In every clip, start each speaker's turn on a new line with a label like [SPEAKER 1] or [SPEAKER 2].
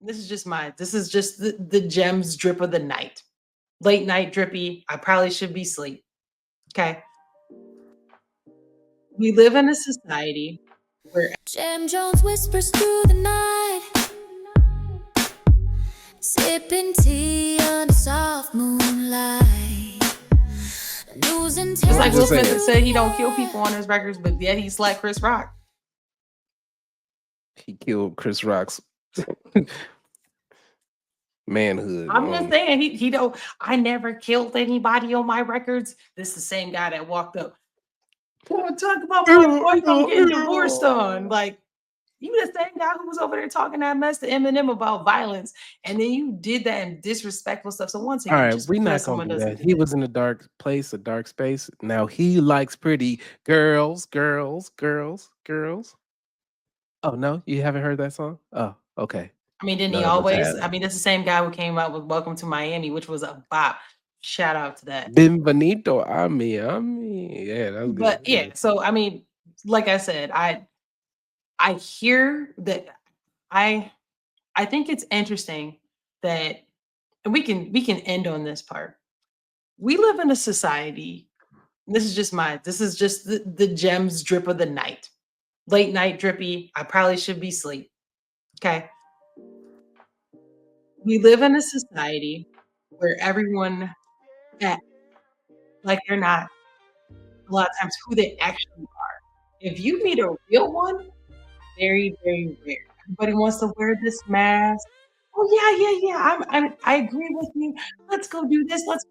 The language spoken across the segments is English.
[SPEAKER 1] This is just the gems drip of the night. Late night drippy. I probably should be asleep. Okay. We live in a society where
[SPEAKER 2] Jam Jones whispers through the night, sipping tea under soft moonlight, losing
[SPEAKER 1] just
[SPEAKER 3] I'm
[SPEAKER 1] like Will
[SPEAKER 3] just
[SPEAKER 2] terrors
[SPEAKER 1] Smith
[SPEAKER 3] saying,
[SPEAKER 1] has
[SPEAKER 2] through
[SPEAKER 1] said
[SPEAKER 2] the
[SPEAKER 1] he don't kill
[SPEAKER 2] air.
[SPEAKER 1] people on his records, but yet he slapped Chris Rock.
[SPEAKER 3] he killed Chris Rock's manhood.
[SPEAKER 1] I'm just saying he don't. I never killed anybody on my records. This is the same guy that walked up. Oh, talk about my wife I'm getting divorced on. Like you the same guy who was over there talking that mess to Eminem about violence, and then you did that in disrespectful stuff. So once
[SPEAKER 3] All
[SPEAKER 1] again,
[SPEAKER 3] right,
[SPEAKER 1] just
[SPEAKER 3] we're not
[SPEAKER 1] because
[SPEAKER 3] gonna
[SPEAKER 1] someone
[SPEAKER 3] do
[SPEAKER 1] doesn't
[SPEAKER 3] that.
[SPEAKER 1] do
[SPEAKER 3] He
[SPEAKER 1] that,
[SPEAKER 3] was in a dark place, a dark space. Now he likes pretty girls, girls, girls, girls. Oh no, you haven't heard that song? Oh, okay.
[SPEAKER 1] I mean, didn't he
[SPEAKER 3] None of us
[SPEAKER 1] always?
[SPEAKER 3] have.
[SPEAKER 1] I mean, that's the same guy who came out with "Welcome to Miami," which was a bop. Shout out to that.
[SPEAKER 3] Benvenito, Ami. Yeah, that was good.
[SPEAKER 1] But
[SPEAKER 3] Yeah.
[SPEAKER 1] yeah, so I mean, like I said, I hear that I I think it's interesting that and we can end on this part. We live in a society. This is just the gems drip of the night. Late night drippy. I probably should be asleep. Okay. We live in a society where everyone acts like they're not a lot of times who they actually are. If you meet a real one, very, very rare. Everybody wants to wear this mask. Oh yeah, yeah, yeah. I agree with you. Let's go do this. Let's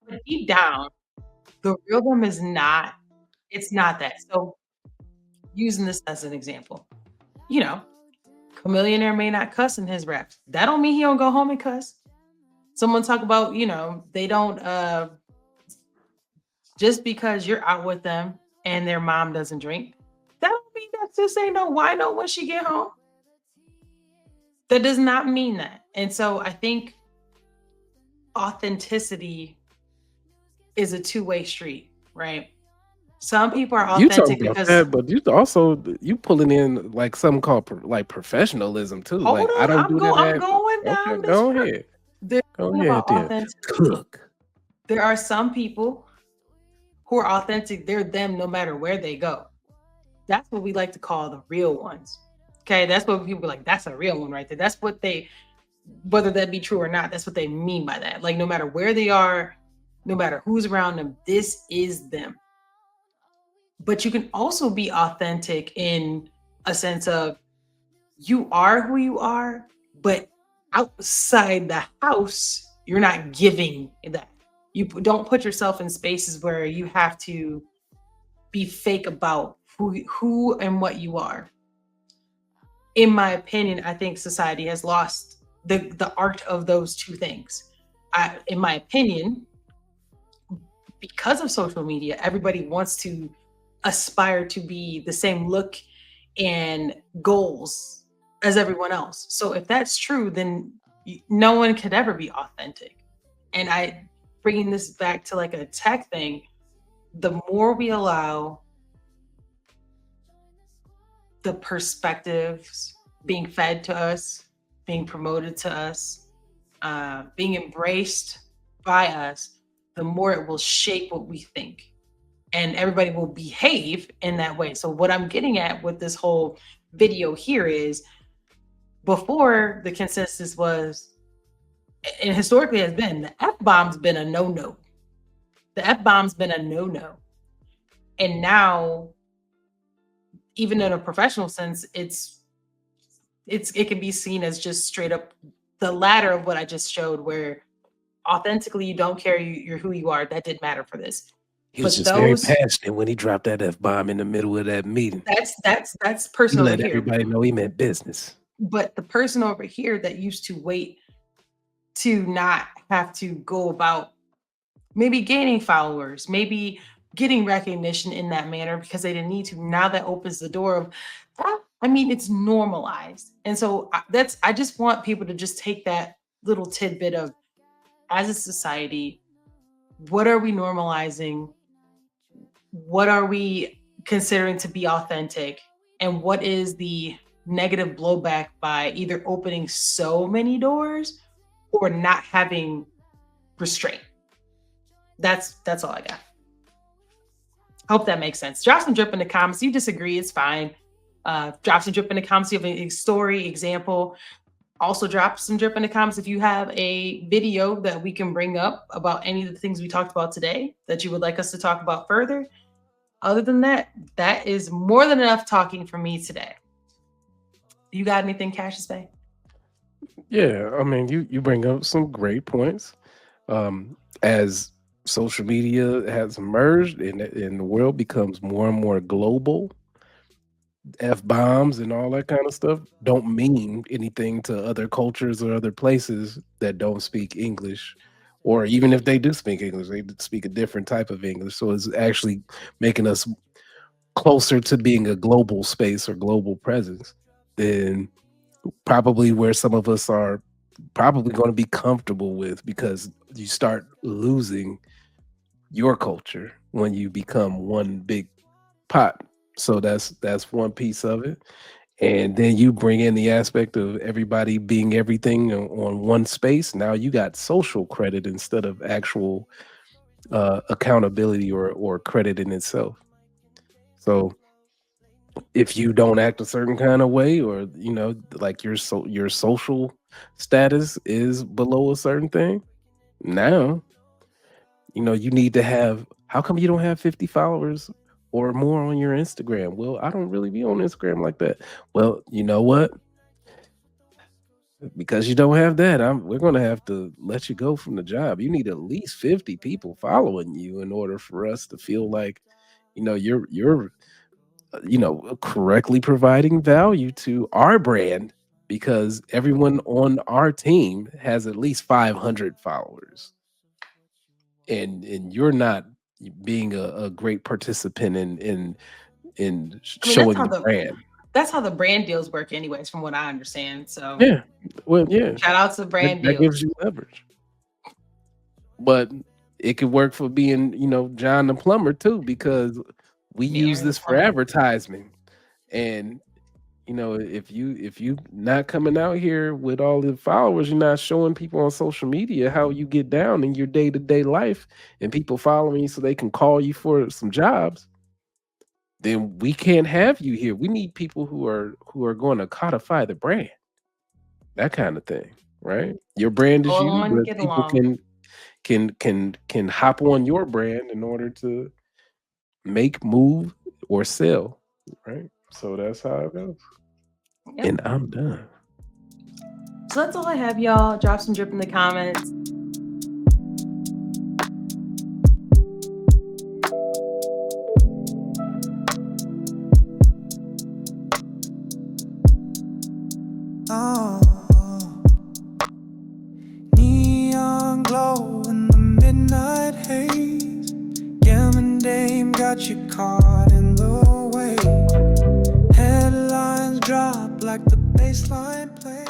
[SPEAKER 1] but deep down, the real them is not, it's not that. So using this as an example, you know, Chameleonaire may not cuss in his raps. That don't mean he don't go home and cuss. Someone talk about, they don't just because you're out with them and their mom doesn't drink, that don't mean that just ain't no wino when she get home. That does not mean that. And so I think authenticity is a two-way street, right? Some people are
[SPEAKER 3] You talking
[SPEAKER 1] authentic
[SPEAKER 3] about
[SPEAKER 1] because
[SPEAKER 3] that, but you also you pulling in like something called like professionalism too.
[SPEAKER 1] hold
[SPEAKER 3] Like I
[SPEAKER 1] on,
[SPEAKER 3] don't do that.
[SPEAKER 1] I'm going
[SPEAKER 3] Okay,
[SPEAKER 1] down this
[SPEAKER 3] go
[SPEAKER 1] road.
[SPEAKER 3] ahead.
[SPEAKER 1] There's
[SPEAKER 3] Go
[SPEAKER 1] something
[SPEAKER 3] ahead
[SPEAKER 1] about
[SPEAKER 3] then.
[SPEAKER 1] authenticity.
[SPEAKER 3] Cook.
[SPEAKER 1] There are some people who are authentic, they're them no matter where they go. That's what we like to call the real ones. Okay, that's what people are like, that's a real one right there. That's what they, whether that be true or not, that's what they mean by that. Like, no matter where they are, no matter who's around them, this is them. But you can also be authentic in a sense of you are who you are, but outside the house, you're not giving that. Don't put yourself in spaces where you have to be fake about who and what you are. In my opinion, I think society has lost the art of those two things. In my opinion, because of social media, everybody wants to aspire to be the same look and goals as everyone else. So if that's true, then no one could ever be authentic. And I bringing this back to like a tech thing, the more we allow the perspectives being fed to us, being promoted to us, being embraced by us, the more it will shape what we think. And everybody will behave in that way. So, what I'm getting at with this whole video here is before the consensus was, and historically has been, the F bomb's been a no no. The F bomb's been a no no. And now, even in a professional sense, it can be seen as just straight up the latter of what I just showed, where authentically you don't care, you're who you are. That didn't matter for this.
[SPEAKER 3] He was
[SPEAKER 1] But
[SPEAKER 3] just very
[SPEAKER 1] those
[SPEAKER 3] passionate when he dropped that F bomb in the middle of that meeting.
[SPEAKER 1] that's
[SPEAKER 3] He
[SPEAKER 1] person over
[SPEAKER 3] let
[SPEAKER 1] here.
[SPEAKER 3] everybody know he meant business.
[SPEAKER 1] But the person over here that used to wait to not have to go about maybe gaining followers, maybe getting recognition in that manner because they didn't need to. Now that opens the door of that. I mean, it's normalized. And so I just want people to just take that little tidbit of, as a society, what are we normalizing? What are we considering to be authentic? And what is the negative blowback by either opening so many doors or not having restraint. That's all I got. Hope that makes sense. Drop some drip in the comments. If you disagree, it's fine. Drop some drip in the comments. You have a story, example. Also, drop some drip in the comments if you have a video that we can bring up about any of the things we talked about today that you would like us to talk about further. Other than that, that is more than enough talking for me today. You got anything, Cassius Bay?
[SPEAKER 3] Yeah, I mean, you bring up some great points. As social media has emerged and the world becomes more and more global, f bombs and all that kind of stuff don't mean anything to other cultures or other places that don't speak English, or even if they do speak English, they speak a different type of English. So it's actually making us closer to being a global space or global presence than probably where some of us are probably going to be comfortable with, because you start losing your culture when you become one big pot. So that's one piece of it. And then you bring in the aspect of everybody being everything on one space. Now you got social credit instead of actual accountability or credit in itself. So if you don't act a certain kind of way, or like your social status is below a certain thing, now you need to have. How come you don't have 50 followers or more on your Instagram? Well, I don't really be on Instagram like that. Well, you know what? Because you don't have that, we're going to have to let you go from the job. You need at least 50 people following you in order for us to feel like you're correctly providing value to our brand, because everyone on our team has at least 500 followers, and you're not being a great participant in
[SPEAKER 1] I mean, that's
[SPEAKER 3] showing
[SPEAKER 1] how
[SPEAKER 3] the brand.
[SPEAKER 1] the brand deals work, anyways, from what I understand. So
[SPEAKER 3] Yeah, well, yeah,
[SPEAKER 1] shout out to brand
[SPEAKER 3] that gives
[SPEAKER 1] deals.
[SPEAKER 3] you leverage. But it could work for being, John the plumber too, because we
[SPEAKER 1] Me,
[SPEAKER 3] use
[SPEAKER 1] Aaron the
[SPEAKER 3] this for
[SPEAKER 1] plumber.
[SPEAKER 3] advertisement. And if you not coming out here with all the followers, you're not showing people on social media how you get down in your day-to-day life, and people following you so they can call you for some jobs, then we can't have you here. We need people who are going to codify the brand, that kind of thing, right? Your brand is
[SPEAKER 1] Go
[SPEAKER 3] you,
[SPEAKER 1] along,
[SPEAKER 3] but
[SPEAKER 1] get
[SPEAKER 3] people
[SPEAKER 1] along.
[SPEAKER 3] can hop on your brand in order to make, move, or sell, right? So that's how it goes.
[SPEAKER 1] Yep.
[SPEAKER 3] And I'm done.
[SPEAKER 1] So that's all I have, y'all. Drop some drip in the comments.
[SPEAKER 2] Oh, neon glow in the midnight haze. Gammon Dame got you caught in the wave. Headlines drop like the baseline plays.